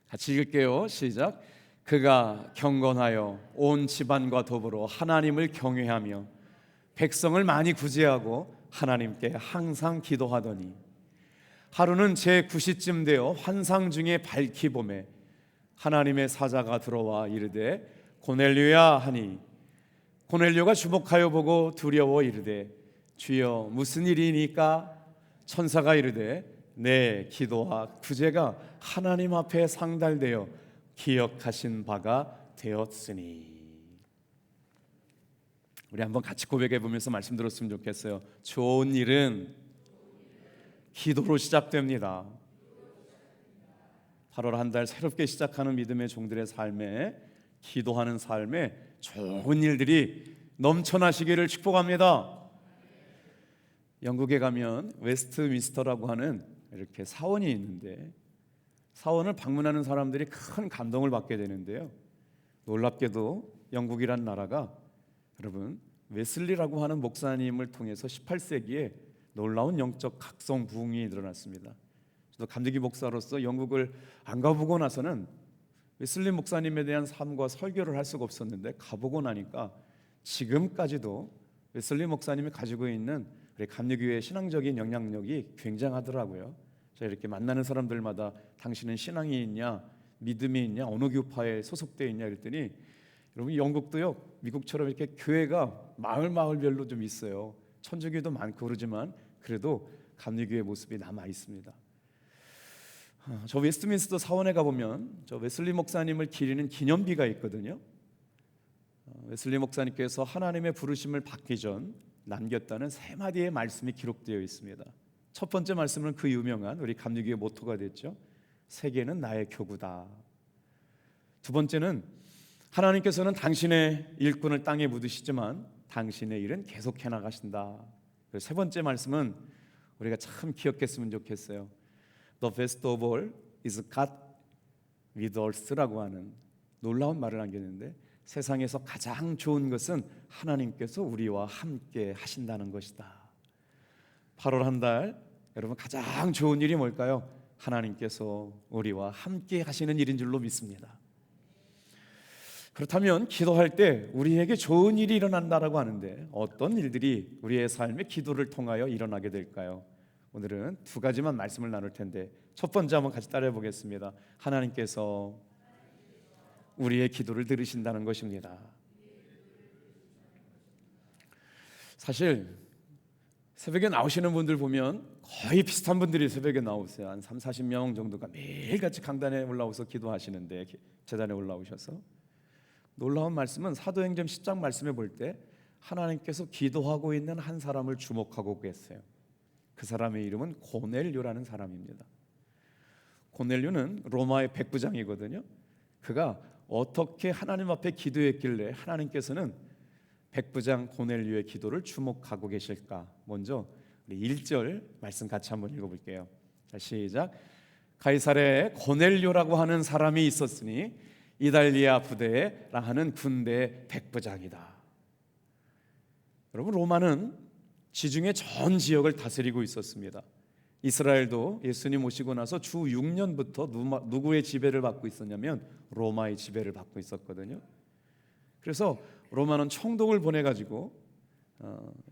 같이 읽을게요. 시작. 그가 경건하여 온 집안과 더불어 하나님을 경외하며 백성을 많이 구제하고 하나님께 항상 기도하더니 하루는 제9시쯤 되어 환상 중에 밝히 보매 하나님의 사자가 들어와 이르되 고넬료야 하니 고넬료가 주목하여 보고 두려워 이르되 주여 무슨 일이니까? 천사가 이르되 내 기도와 구제가 하나님 앞에 상달되어 기억하신 바가 되었으니. 우리 한번 같이 고백해 보면서 말씀 들었으면 좋겠어요. 좋은 일은 기도로 시작됩니다. 8월 한 달 새롭게 시작하는 믿음의 종들의 삶에, 기도하는 삶에 좋은 일들이 넘쳐나시기를 축복합니다. 영국에 가면 웨스트민스터라고 하는 이렇게 사원이 있는데 사원을 방문하는 사람들이 큰 감동을 받게 되는데요. 놀랍게도 영국이란 나라가 여러분 웨슬리라고 하는 목사님을 통해서 18세기에 놀라운 영적 각성 부흥이 일어났습니다. 저도 감리교 목사로서 영국을 안 가보고 나서는 웨슬리 목사님에 대한 삶과 설교를 할 수가 없었는데 가보고 나니까 지금까지도 웨슬리 목사님이 가지고 있는 우리 감리교의 신앙적인 영향력이 굉장하더라고요. 제가 이렇게 만나는 사람들마다 당신은 신앙이 있냐, 믿음이 있냐, 어느 교파에 소속되어 있냐 그랬더니 여러분 영국도요 미국처럼 이렇게 교회가 마을별로 좀 있어요. 천주교도 많고 그러지만 그래도 감리교의 모습이 남아 있습니다. 저 웨스트민스터 사원에 가보면 저 웨슬리 목사님을 기리는 기념비가 있거든요. 웨슬리 목사님께서 하나님의 부르심을 받기 전 남겼다는 세 마디의 말씀이 기록되어 있습니다. 첫 번째 말씀은 그 유명한 우리 감리교의 모토가 됐죠. 세계는 나의 교구다. 두 번째는 하나님께서는 당신의 일꾼을 땅에 묻으시지만 당신의 일은 계속해 나가신다. 세 번째 말씀은 우리가 참 기억했으면 좋겠어요. The best of all is God with us라고 하는 놀라운 말을 남겼는데 세상에서 가장 좋은 것은 하나님께서 우리와 함께 하신다는 것이다. 8월 한 달 여러분 가장 좋은 일이 뭘까요? 하나님께서 우리와 함께 하시는 일인 줄로 믿습니다. 그렇다면 기도할 때 우리에게 좋은 일이 일어난다라고 하는데 어떤 일들이 우리의 삶에 기도를 통하여 일어나게 될까요? 오늘은 두 가지만 말씀을 나눌 텐데 첫 번째 한번 같이 따라해 보겠습니다. 하나님께서 우리의 기도를 들으신다는 것입니다. 사실 새벽에 나오시는 분들 보면 거의 비슷한 분들이 새벽에 나오세요. 한 30-40명 정도가 매일같이 강단에 올라오서 기도하시는데 제단에 올라오셔서 놀라운 말씀은 사도행전 10장 말씀에 볼 때 하나님께서 기도하고 있는 한 사람을 주목하고 계세요. 그 사람의 이름은 고넬료라는 사람입니다. 고넬료는 로마의 백부장이거든요. 그가 어떻게 하나님 앞에 기도했길래 하나님께서는 백부장 고넬료의 기도를 주목하고 계실까? 먼저 우리 1절 말씀 같이 한번 읽어볼게요. 자, 시작. 가이사랴에 고넬료라고 하는 사람이 있었으니 이달리아 부대라 하는 군대 백부장이다. 여러분 로마는 지중해 전 지역을 다스리고 있었습니다. 이스라엘도 예수님 오시고 나서 주 6년부터 누구의 지배를 받고 있었냐면 로마의 지배를 받고 있었거든요. 그래서 로마는 총독을 보내가지고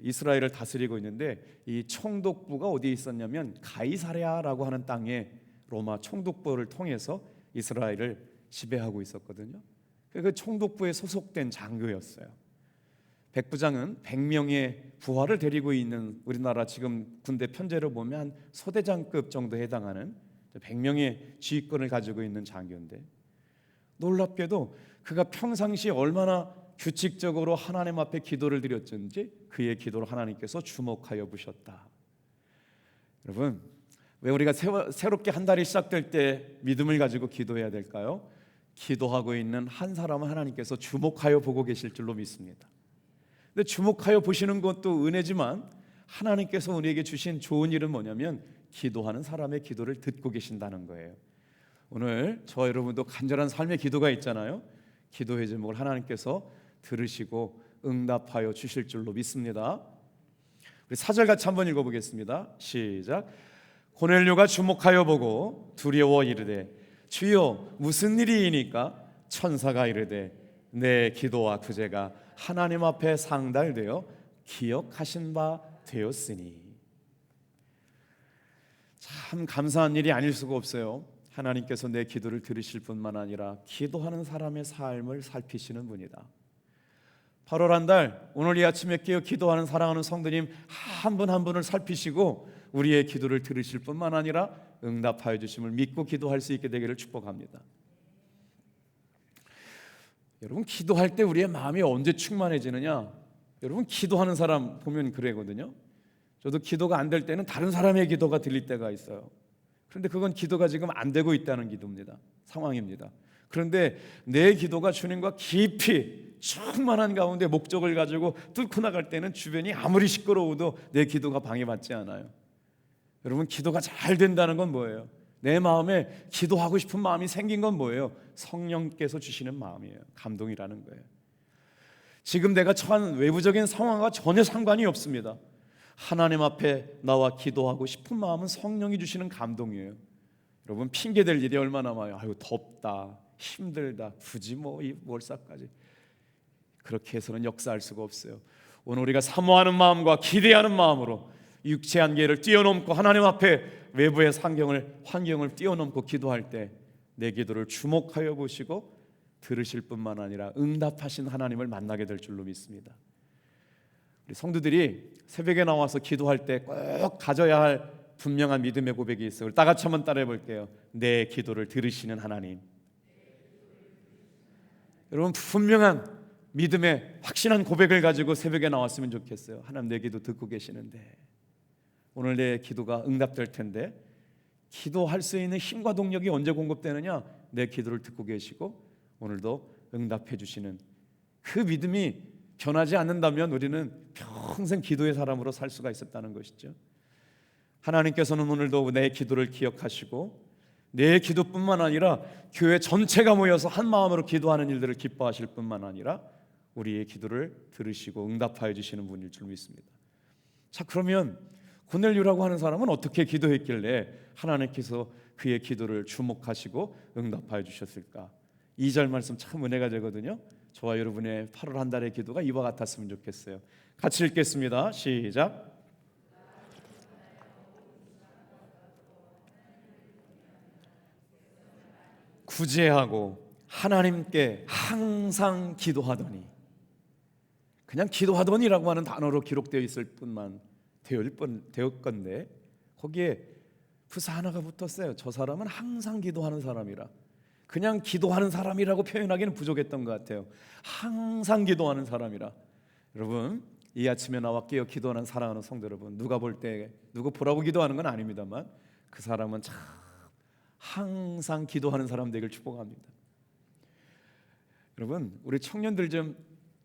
이스라엘을 다스리고 있는데 이 총독부가 어디에 있었냐면 가이사랴라고 하는 땅에 로마 총독부를 통해서 이스라엘을 지배하고 있었거든요. 그 총독부에 소속된 장교였어요. 백부장은 100명의 부하를 데리고 있는 우리나라 지금 군대 편제로 보면 한 소대장급 정도 해당하는 100명의 지휘권을 가지고 있는 장교인데 놀랍게도 그가 평상시에 얼마나 규칙적으로 하나님 앞에 기도를 드렸는지 그의 기도를 하나님께서 주목하여 보셨다. 여러분 왜 우리가 새롭게 한 달이 시작될 때 믿음을 가지고 기도해야 될까요? 기도하고 있는 한 사람은 하나님께서 주목하여 보고 계실 줄로 믿습니다. 근데 주목하여 보시는 것도 은혜지만 하나님께서 우리에게 주신 좋은 일은 뭐냐면 기도하는 사람의 기도를 듣고 계신다는 거예요. 오늘 저와 여러분도 간절한 삶의 기도가 있잖아요. 기도의 제목을 하나님께서 들으시고 응답하여 주실 줄로 믿습니다. 우리 4절 같이 한번 읽어보겠습니다. 시작. 고넬료가 주목하여 보고 두려워 이르되 주여 무슨 일이이니까? 천사가 이르되 내 기도와 구제가 하나님 앞에 상달되어 기억하신 바 되었으니. 참 감사한 일이 아닐 수가 없어요. 하나님께서 내 기도를 들으실 뿐만 아니라 기도하는 사람의 삶을 살피시는 분이다. 8월 한 달 오늘 이 아침에 깨어 기도하는 사랑하는 성도님 한 분 한 분을 살피시고 우리의 기도를 들으실 뿐만 아니라 응답하여 주심을 믿고 기도할 수 있게 되기를 축복합니다. 여러분, 기도할 때 우리의 마음이 언제 충만해지느냐? 여러분, 기도하는 사람 보면 그래거든요. 저도 기도가 안 될 때는 다른 사람의 기도가 들릴 때가 있어요. 그런데 그건 기도가 지금 안 되고 있다는 기도입니다. 상황입니다. 그런데 내 기도가 주님과 깊이 충만한 가운데 목적을 가지고 뚫고 나갈 때는 주변이 아무리 시끄러워도 내 기도가 방해받지 않아요. 여러분, 기도가 잘 된다는 건 뭐예요? 내 마음에 기도하고 싶은 마음이 생긴 건 뭐예요? 성령께서 주시는 마음이에요. 감동이라는 거예요. 지금 내가 처한 외부적인 상황과 전혀 상관이 없습니다. 하나님 앞에 나와 기도하고 싶은 마음은 성령이 주시는 감동이에요. 여러분, 핑계댈 일이 얼마나 많아요. 아유, 덥다, 힘들다, 굳이 뭐 이 월사까지. 그렇게 해서는 역사할 수가 없어요. 오늘 우리가 사모하는 마음과 기대하는 마음으로 육체 한계를 뛰어넘고 하나님 앞에 외부의 환경을 뛰어넘고 기도할 때 내 기도를 주목하여 보시고 들으실 뿐만 아니라 응답하신 하나님을 만나게 될 줄로 믿습니다. 우리 성도들이 새벽에 나와서 기도할 때 꼭 가져야 할 분명한 믿음의 고백이 있어요. 다 같이 한번 따라해 볼게요. 내 기도를 들으시는 하나님. 여러분, 분명한 믿음의 확신한 고백을 가지고 새벽에 나왔으면 좋겠어요. 하나님, 내 기도 듣고 계시는데 오늘 내 기도가 응답될 텐데 기도할 수 있는 힘과 동력이 언제 공급되느냐? 내 기도를 듣고 계시고 오늘도 응답해 주시는 그 믿음이 변하지 않는다면 우리는 평생 기도의 사람으로 살 수가 있었다는 것이죠. 하나님께서는 오늘도 내 기도를 기억하시고 내 기도뿐만 아니라 교회 전체가 모여서 한 마음으로 기도하는 일들을 기뻐하실 뿐만 아니라 우리의 기도를 들으시고 응답하여 주시는 분일 줄 믿습니다. 자, 그러면 고넬료라고 하는 사람은 어떻게 기도했길래 하나님께서 그의 기도를 주목하시고 응답하여 주셨을까? 2절 말씀 참 은혜가 되거든요. 저와 여러분의 8월 한 달의 기도가 이와 같았으면 좋겠어요. 같이 읽겠습니다. 시작. 구제하고 하나님께 항상 기도하더니, 그냥 기도하더니라고 하는 단어로 기록되어 있을 뿐만 되었건데 거기에 부사 하나가 붙었어요. 저 사람은 항상 기도하는 사람이라. 그냥 기도하는 사람이라고 표현하기는 부족했던 것 같아요. 항상 기도하는 사람이라. 여러분, 이 아침에 나와 깨어 기도하는 사랑하는 성도 여러분, 누가 볼 때 누구 보라고 기도하는 건 아닙니다만 그 사람은 참 항상 기도하는 사람 되길 축복합니다. 여러분, 우리 청년들 좀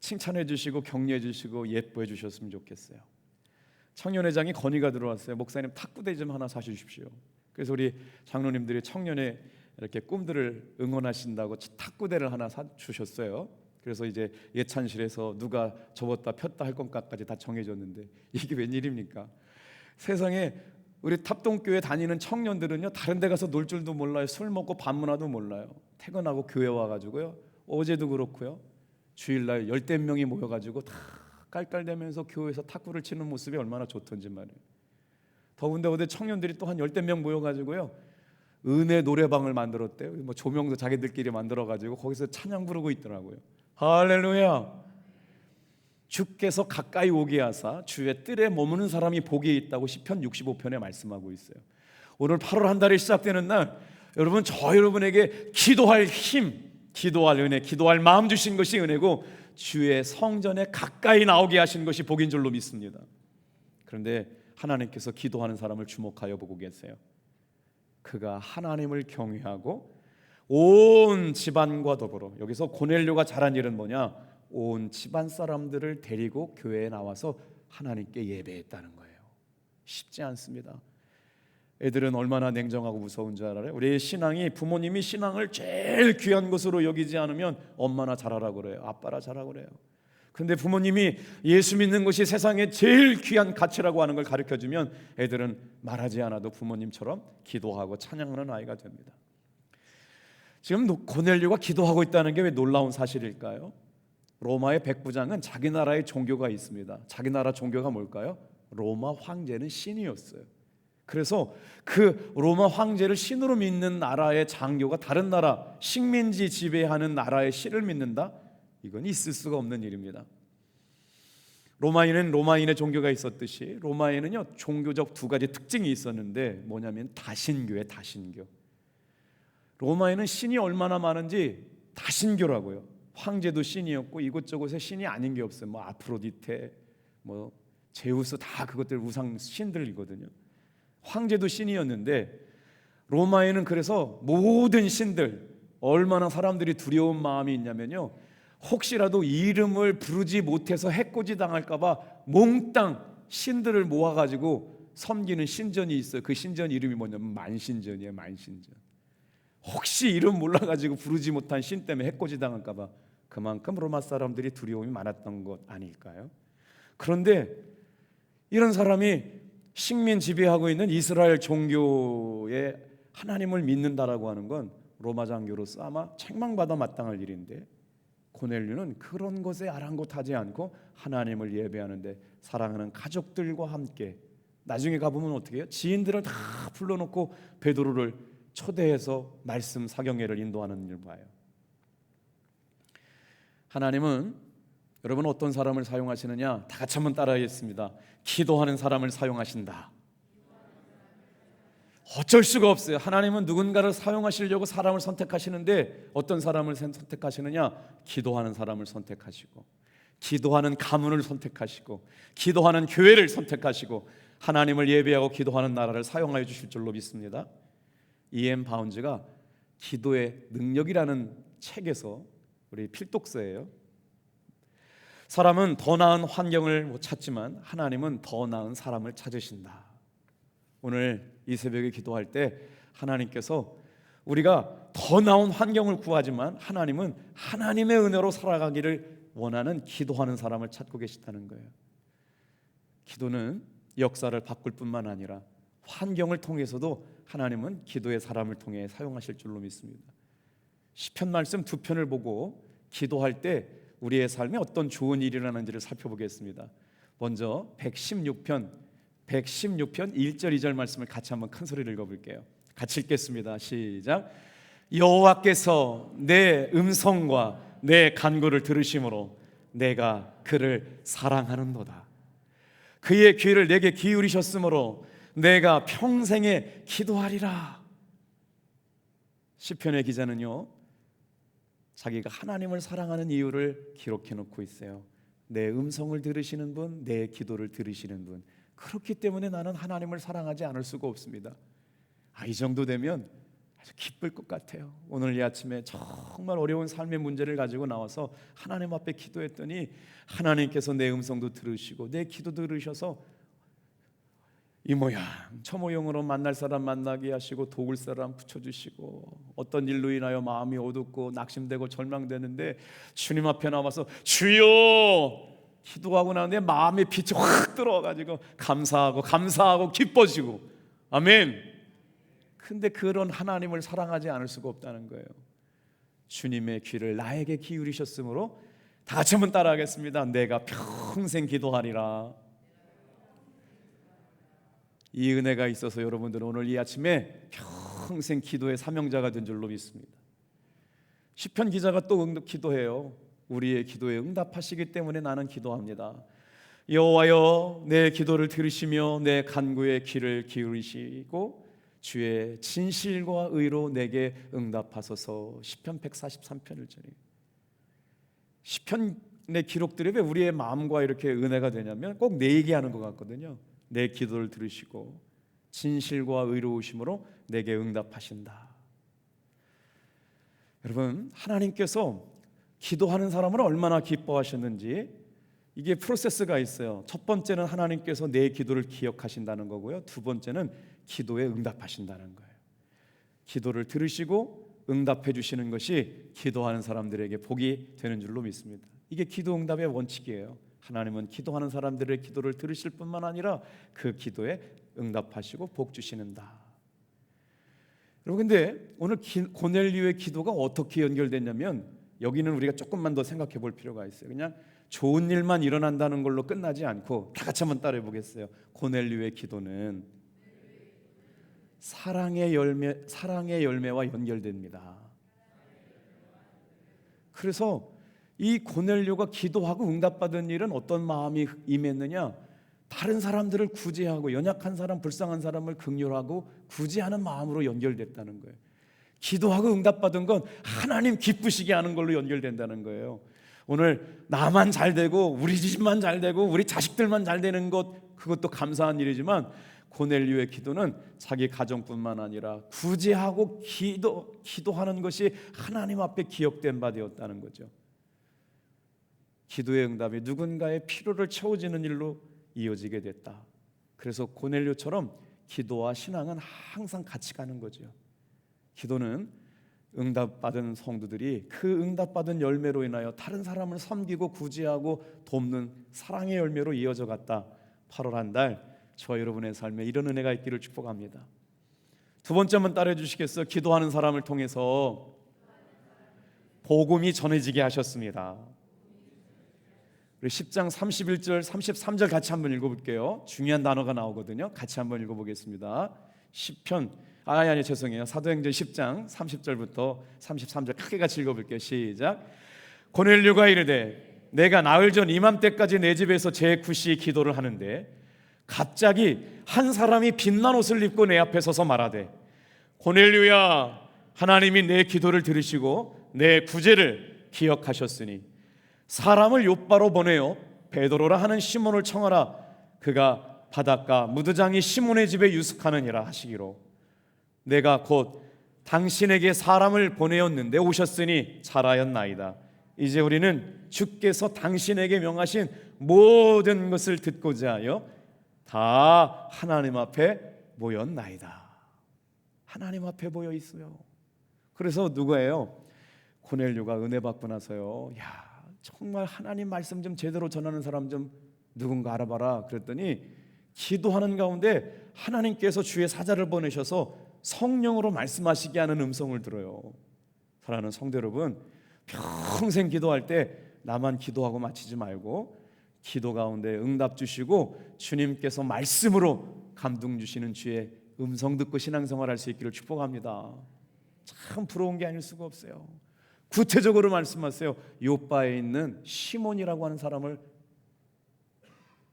칭찬해 주시고 격려해 주시고 예뻐해 주셨으면 좋겠어요. 청년회장이 건의가 들어왔어요. 목사님, 탁구대 좀 하나 사주십시오. 그래서 우리 장로님들이 청년의 이렇게 꿈들을 응원하신다고 탁구대를 하나 사주셨어요. 그래서 이제 예찬실에서 누가 접었다 폈다 할 것까지 다 정해졌는데 이게 웬일입니까? 세상에 우리 탑동교회 다니는 청년들은요, 다른 데 가서 놀 줄도 몰라요. 술 먹고 밥 문화도 몰라요. 퇴근하고 교회 와가지고요, 어제도 그렇고요, 주일날 10대 명이 모여가지고 다 깔깔대면서 교회에서 탁구를 치는 모습이 얼마나 좋던지 말이에요. 더군데 어디 청년들이 또 한 10대 명 모여가지고요, 은혜 노래방을 만들었대요. 뭐 조명도 자기들끼리 만들어가지고 거기서 찬양 부르고 있더라고요. 할렐루야. 주께서 가까이 오게 하사 주의 뜰에 머무는 사람이 복이 있다고 시편 65편에 말씀하고 있어요. 오늘 8월 한 달이 시작되는 날, 여러분, 저 여러분에게 기도할 힘, 기도할 은혜, 기도할 마음 주신 것이 은혜고 주의 성전에 가까이 나오게 하신 것이 복인 줄로 믿습니다. 그런데 하나님께서 기도하는 사람을 주목하여 보고 계세요. 그가 하나님을 경외하고 온 집안과 더불어, 여기서 고넬료가 잘한 일은 뭐냐? 온 집안 사람들을 데리고 교회에 나와서 하나님께 예배했다는 거예요. 쉽지 않습니다. 애들은 얼마나 냉정하고 무서운 줄 알아요? 우리의 신앙이, 부모님이 신앙을 제일 귀한 것으로 여기지 않으면 엄마나 잘하라고 그래요. 아빠라 잘하라고 그래요. 그런데 부모님이 예수 믿는 것이 세상에 제일 귀한 가치라고 하는 걸 가르쳐주면 애들은 말하지 않아도 부모님처럼 기도하고 찬양하는 아이가 됩니다. 지금 고넬료가 기도하고 있다는 게 왜 놀라운 사실일까요? 로마의 백부장은 자기 나라의 종교가 있습니다. 자기 나라 종교가 뭘까요? 로마 황제는 신이었어요. 그래서 그 로마 황제를 신으로 믿는 나라의 장교가 다른 나라 식민지 지배하는 나라의 신을 믿는다? 이건 있을 수가 없는 일입니다. 로마인은 로마인의 종교가 있었듯이 로마인은요 종교적 두 가지 특징이 있었는데 뭐냐면 다신교예요. 다신교. 로마인은 신이 얼마나 많은지 다신교라고요. 황제도 신이었고 이곳저곳에 신이 아닌 게 없어요. 뭐 아프로디테, 뭐 제우스 다 그것들 우상 신들이거든요. 황제도 신이었는데 로마에는 그래서 모든 신들 얼마나 사람들이 두려운 마음이 있냐면요, 혹시라도 이름을 부르지 못해서 해코지 당할까 봐 몽땅 신들을 모아가지고 섬기는 신전이 있어요. 그 신전 이름이 뭐냐면 만신전이에요. 만신전. 혹시 이름 몰라가지고 부르지 못한 신 때문에 해코지 당할까 봐 그만큼 로마 사람들이 두려움이 많았던 것 아닐까요? 그런데 이런 사람이 식민 지배하고 있는 이스라엘 종교에 하나님을 믿는다라고 하는 건 로마 장교로서 아마 책망받아 마땅할 일인데, 고넬료는 그런 것에 아랑곳하지 않고 하나님을 예배하는데 사랑하는 가족들과 함께, 나중에 가보면 어떻게 해요? 지인들을 다 불러놓고 베드로를 초대해서 말씀 사경회를 인도하는 일 봐요. 하나님은 여러분 어떤 사람을 사용하시느냐? 다 같이 한번 따라하겠습니다. 기도하는 사람을 사용하신다. 어쩔 수가 없어요. 하나님은 누군가를 사용하시려고 사람을 선택하시는데 어떤 사람을 선택하시느냐? 기도하는 사람을 선택하시고, 기도하는 가문을 선택하시고, 기도하는 교회를 선택하시고, 하나님을 예배하고 기도하는 나라를 사용하여 주실 줄로 믿습니다. E.M. 바운즈가 기도의 능력이라는 책에서, 우리 필독서예요, 사람은 더 나은 환경을 못 찾지만 하나님은 더 나은 사람을 찾으신다. 오늘 이 새벽에 기도할 때 하나님께서 우리가 더 나은 환경을 구하지만 하나님은 하나님의 은혜로 살아가기를 원하는 기도하는 사람을 찾고 계시다는 거예요. 기도는 역사를 바꿀 뿐만 아니라 환경을 통해서도 하나님은 기도의 사람을 통해 사용하실 줄로 믿습니다. 시편 말씀 두 편을 보고 기도할 때 우리의 삶에 어떤 좋은 일이 일어나는지를 살펴보겠습니다. 먼저 116편 1절 2절 말씀을 같이 한번 큰 소리를 읽어볼게요. 같이 읽겠습니다. 시작. 여호와께서 내 음성과 내 간구를 들으심으로 내가 그를 사랑하는도다. 그의 귀를 내게 기울이셨으므로 내가 평생에 기도하리라. 시편의 기자는요, 자기가 하나님을 사랑하는 이유를 기록해 놓고 있어요. 내 음성을 들으시는 분, 내 기도를 들으시는 분. 그렇기 때문에 나는 하나님을 사랑하지 않을 수가 없습니다. 이 정도 되면 아주 기쁠 것 같아요. 오늘 이 아침에 정말 어려운 삶의 문제를 가지고 나와서 하나님 앞에 기도했더니 하나님께서 내 음성도 들으시고 내 기도도 들으셔서 이 모양 저 모양으로 만날 사람 만나게 하시고 도울 사람 붙여주시고, 어떤 일로 인하여 마음이 어둡고 낙심되고 절망되는데 주님 앞에 나와서 주여 기도하고 나는데 마음에 빛이 확 들어와가지고 감사하고 기뻐지고, 아멘. 근데 그런 하나님을 사랑하지 않을 수가 없다는 거예요. 주님의 귀를 나에게 기울이셨으므로, 다 같이 한번 따라하겠습니다. 내가 평생 기도하리라. 이 은혜가 있어서 여러분들은 오늘 이 아침에 평생 기도의 사명자가 된 줄로 믿습니다. 시편 기자가 또 기도해요. 우리의 기도에 응답하시기 때문에 나는 기도합니다. 여호와여 내 기도를 들으시며 내 간구에 귀를 기울이시고 주의 진실과 의로 내게 응답하소서. 시편 143편 1절이. 시편의 기록들이 왜 우리의 마음과 이렇게 은혜가 되냐면 꼭 내 얘기하는 것 같거든요. 내 기도를 들으시고 진실과 의로우심으로 내게 응답하신다. 여러분, 하나님께서 기도하는 사람을 얼마나 기뻐하셨는지 이게 프로세스가 있어요. 첫 번째는 하나님께서 내 기도를 기억하신다는 거고요. 두 번째는 기도에 응답하신다는 거예요. 기도를 들으시고 응답해 주시는 것이 기도하는 사람들에게 복이 되는 줄로 믿습니다. 이게 기도 응답의 원칙이에요. 하나님은 기도하는 사람들의 기도를 들으실 뿐만 아니라 그 기도에 응답하시고 복 주시는다. 여러분, 근데 오늘 고넬료의 기도가 어떻게 연결됐냐면, 여기는 우리가 조금만 더 생각해 볼 필요가 있어요. 그냥 좋은 일만 일어난다는 걸로 끝나지 않고 다 같이 한번 따라해 보겠어요. 고넬료의 기도는 사랑의 열매와 연결됩니다. 그래서 이 고넬료가 기도하고 응답받은 일은 어떤 마음이 임했느냐? 다른 사람들을 구제하고, 연약한 사람, 불쌍한 사람을 긍휼하고 구제하는 마음으로 연결됐다는 거예요. 기도하고 응답받은 건 하나님 기쁘시게 하는 걸로 연결된다는 거예요. 오늘 나만 잘 되고 우리 집만 잘 되고 우리 자식들만 잘 되는 것, 그것도 감사한 일이지만 고넬료의 기도는 자기 가정뿐만 아니라 구제하고 기도하는 것이 하나님 앞에 기억된 바 되었다는 거죠. 기도의 응답이 누군가의 필요를 채워지는 일로 이어지게 됐다. 그래서 고넬료처럼 기도와 신앙은 항상 같이 가는 거죠. 기도는 응답받은 성도들이 그 응답받은 열매로 인하여 다른 사람을 섬기고 구제하고 돕는 사랑의 열매로 이어져 갔다. 8월 한 달 저와 여러분의 삶에 이런 은혜가 있기를 축복합니다. 두 번째 한번 따라해 주시겠어요? 기도하는 사람을 통해서 복음이 전해지게 하셨습니다. 우리 10장 31절 33절 같이 한번 읽어볼게요. 중요한 단어가 나오거든요. 같이 한번 읽어보겠습니다. 시편 죄송해요. 사도행전 10장 30절부터 33절 크게 같이 읽어볼게요. 시작. 고넬료가 이르되 내가 나흘 전 이맘때까지 내 집에서 제9시 기도를 하는데 갑자기 한 사람이 빛난 옷을 입고 내 앞에 서서 말하되 고넬료야, 하나님이 내 기도를 들으시고 내 구제를 기억하셨으니 사람을 욥바로 보내어 베드로라 하는 시몬을 청하라. 그가 바닷가 무드장이 시몬의 집에 유숙하느니라 하시기로 내가 곧 당신에게 사람을 보내었는데 오셨으니 잘하였나이다. 이제 우리는 주께서 당신에게 명하신 모든 것을 듣고자 하여 다 하나님 앞에 모였나이다. 하나님 앞에 모여 있어요. 그래서 누구예요? 고넬료가 은혜 받고 나서요, 정말 하나님 말씀 좀 제대로 전하는 사람 좀 누군가 알아봐라 그랬더니 기도하는 가운데 하나님께서 주의 사자를 보내셔서 성령으로 말씀하시게 하는 음성을 들어요. 사랑하는 성도 여러분, 평생 기도할 때 나만 기도하고 마치지 말고 기도 가운데 응답 주시고 주님께서 말씀으로 감동 주시는 주의 음성 듣고 신앙생활할 수 있기를 축복합니다. 참 부러운 게 아닐 수가 없어요. 구체적으로 말씀하세요. 욥바에 있는 시몬이라고 하는 사람을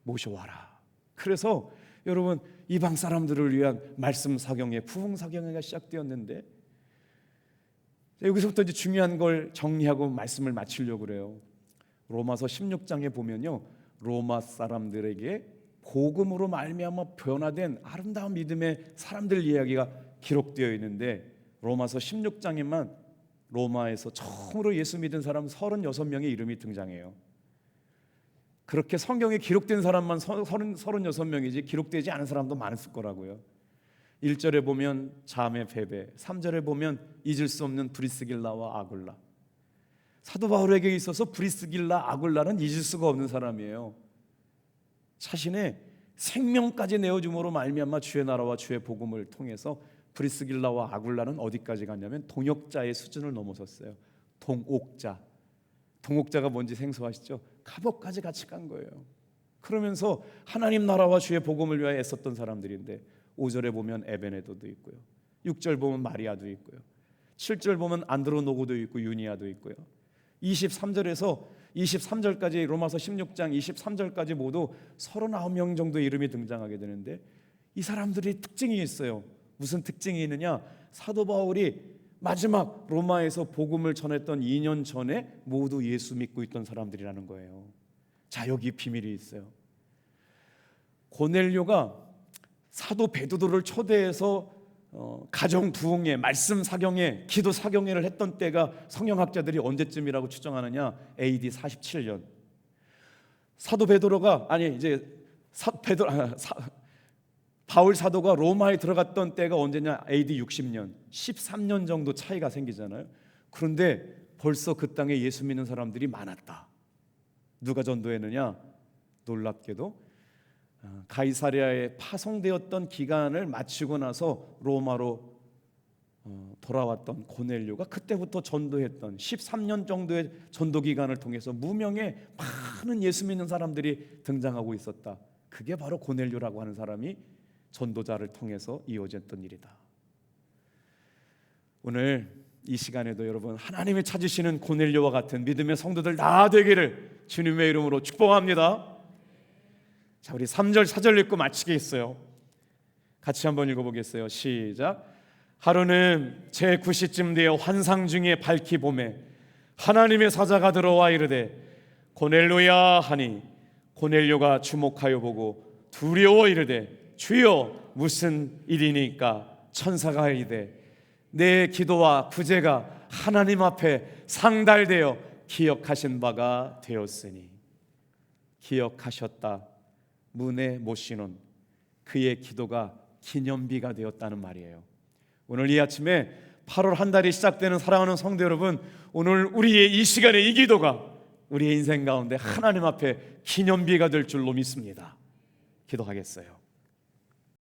모셔와라. 그래서 여러분, 이방 사람들을 위한 말씀 사경회, 부흥 사경회가 시작되었는데, 여기서부터 이제 중요한 걸 정리하고 말씀을 마치려고 그래요. 로마서 16장에 보면요, 로마 사람들에게 복음으로 말미암아 변화된 아름다운 믿음의 사람들 이야기가 기록되어 있는데, 로마서 16장에만 로마에서 처음으로 예수 믿은 사람 36명의 이름이 등장해요. 그렇게 성경에 기록된 사람만 36명이지 기록되지 않은 사람도 많았을 거라고요. 1절에 보면 자매 베베, 3절에 보면 잊을 수 없는 브리스길라와 아굴라. 사도 바울에게 있어서 브리스길라, 아굴라는 잊을 수가 없는 사람이에요. 자신의 생명까지 내어줌으로 말미암아 주의 나라와 주의 복음을 통해서 브리스길라와 아굴라는 어디까지 갔냐면 동역자의 수준을 넘어섰어요. 동옥자가 뭔지 생소하시죠? 감옥까지 같이 간 거예요. 그러면서 하나님 나라와 주의 복음을 위하여 애썼던 사람들인데, 5절에 보면 에베네도도 있고요, 6절 보면 마리아도 있고요, 7절 보면 안드로노고도 있고 유니아도 있고요, 23절에서 23절까지 로마서 16장 23절까지 모두 39명 정도의 이름이 등장하게 되는데, 이 사람들이 특징이 있어요. 무슨 특징이 있느냐? 사도 바울이 마지막 로마에서 복음을 전했던 2년 전에 모두 예수 믿고 있던 사람들이라는 거예요. 자, 여기 비밀이 있어요. 고넬료가 사도 베드로를 초대해서 가정 부흥회, 말씀 사경회, 기도 사경회를 했던 때가 성경학자들이 언제쯤이라고 추정하느냐? AD 47년. 사도 베드로가 바울 사도가 로마에 들어갔던 때가 언제냐? AD 60년, 13년 정도 차이가 생기잖아요. 그런데 벌써 그 땅에 예수 믿는 사람들이 많았다. 누가 전도했느냐? 놀랍게도 가이사랴에 파송되었던 기간을 마치고 나서 로마로 돌아왔던 고넬료가 그때부터 전도했던 13년 정도의 전도 기간을 통해서 무명의 많은 예수 믿는 사람들이 등장하고 있었다. 그게 바로 고넬료라고 하는 사람이 전도자를 통해서 이루어졌던 일이다. 오늘 이 시간에도 여러분 하나님이 찾으시는 고넬료와 같은 믿음의 성도들 다 되기를 주님의 이름으로 축복합니다. 자, 우리 3절 4절 읽고 마치겠어요. 같이 한번 읽어보겠어요. 시작. 하루는 제 9시쯤 되어 환상 중에 밝히 봄에 하나님의 사자가 들어와 이르되 고넬료야 하니 고넬료가 주목하여 보고 두려워 이르되 주여 무슨 일이니까? 천사가 이르되 내 기도와 구제가 하나님 앞에 상달되어 기억하신 바가 되었으니. 기억하셨다. 문에 모시는 그의 기도가 기념비가 되었다는 말이에요. 오늘 이 아침에 8월 한 달이 시작되는 사랑하는 성도 여러분, 오늘 우리의 이 시간에 이 기도가 우리의 인생 가운데 하나님 앞에 기념비가 될 줄로 믿습니다. 기도하겠어요.